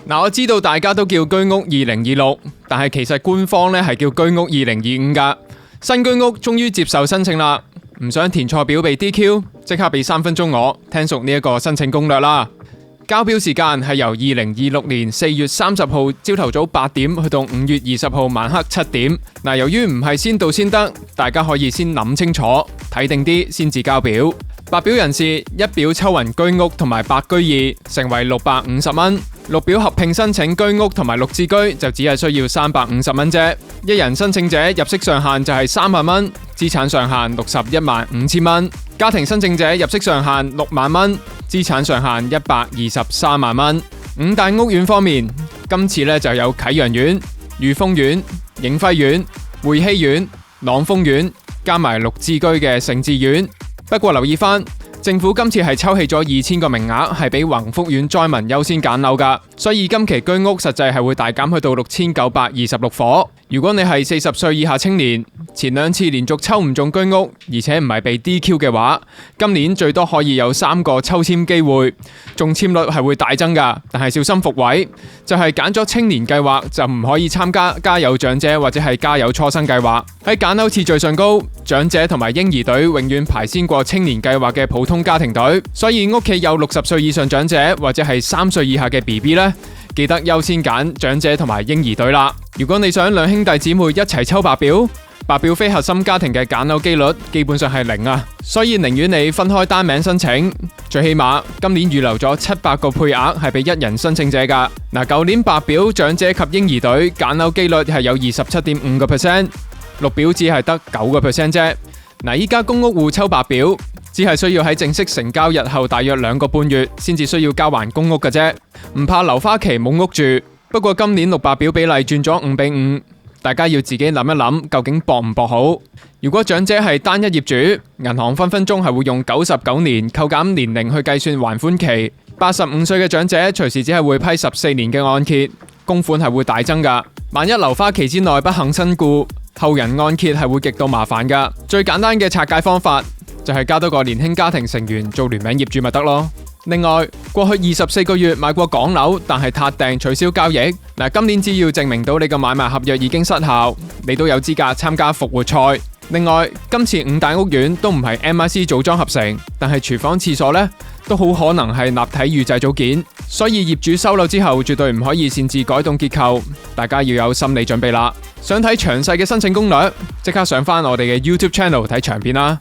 嗱，我知道大家都叫居屋2026，但係其實官方咧係叫居屋2025噶。新居屋終於接受申請啦，唔想填錯表被 DQ， 即刻俾3分鐘我聽熟呢一個申請攻略啦。交表時間係由2026年4月30號朝頭早8點去到5月20號晚黑7點。嗱，由於唔係先到先得，大家可以先諗清楚，睇定啲先至交表。白表人士一表抽勻居屋同埋白居二，成為650蚊。綠表合併申請居屋同埋綠置居就只係需要350蚊啫。一人申請者入息上限就係3萬蚊，資產上限61萬5千蚊。家庭申請者入息上限6萬蚊，資產上限123萬蚊。五大屋苑方面，今次呢就有啟陽苑、裕豐苑、映輝苑、匯禧苑、朗豐苑，加埋綠置居嘅盛智苑。不過留意翻，政府今次係抽起咗2000個名額，係俾宏福苑災民優先揀樓噶，所以今期居屋實際係會大減去到6926伙。如果你係40歲以下青年，前2次連續抽唔中居屋，而且唔係被 DQ 嘅話，今年最多可以有3個抽籤機會，中籤率係會大增噶，但係小心復位，就係揀咗青年計劃就唔可以參加家有長者或者係家有初生計劃。喺揀樓次序上高，長者同埋嬰兒隊永遠排先過青年計劃嘅普通家庭隊，所以屋企有60歲以上長者或者係3歲以下嘅 BB 呢，記得優先揀長者同埋嬰兒隊啦。如果你想兩兄弟姊妹一齊抽白表，白表非核心家庭嘅揀樓機率基本上係0啊，所以寧願你分開單名申請，最起碼今年預留咗700個配額係俾1人申請者噶。嗱，舊年白表長者及嬰兒隊揀樓機率係有 27.5%， 綠表只係得9% 啫。嗱，依家公屋戶抽白表，只係需要喺正式成交日後大約2個半月先至需要交還公屋嘅啫，唔怕留花期冇屋住。不過今年綠白表比例轉咗5:5，大家要自己諗一諗究竟搏唔搏好。如果長者係單一業主，銀行分分鐘係會用99年扣減年齡去計算還款期。85歲嘅長者隨時只係會批14年嘅按揭，供款係會大增噶。萬一留花期之內不幸身故，後人按揭係會極度麻煩噶。最簡單嘅拆解方法就係加多個年輕家庭成員做聯名業主咪得咯。另外，過去24個月買過港樓，但係撻訂取消交易。嗱，今年只要證明到你嘅買賣合約已經失效，你都有資格參加復活賽。另外，今次5大屋苑都唔係 MIC 組裝合成，但係廚房廁所呢都好可能係立體預製組件，所以業主收樓之後絕對唔可以擅自改動結構，大家要有心理準備啦。想睇詳細嘅申請攻略，即刻上返我哋嘅 YouTube channel 睇長片啦。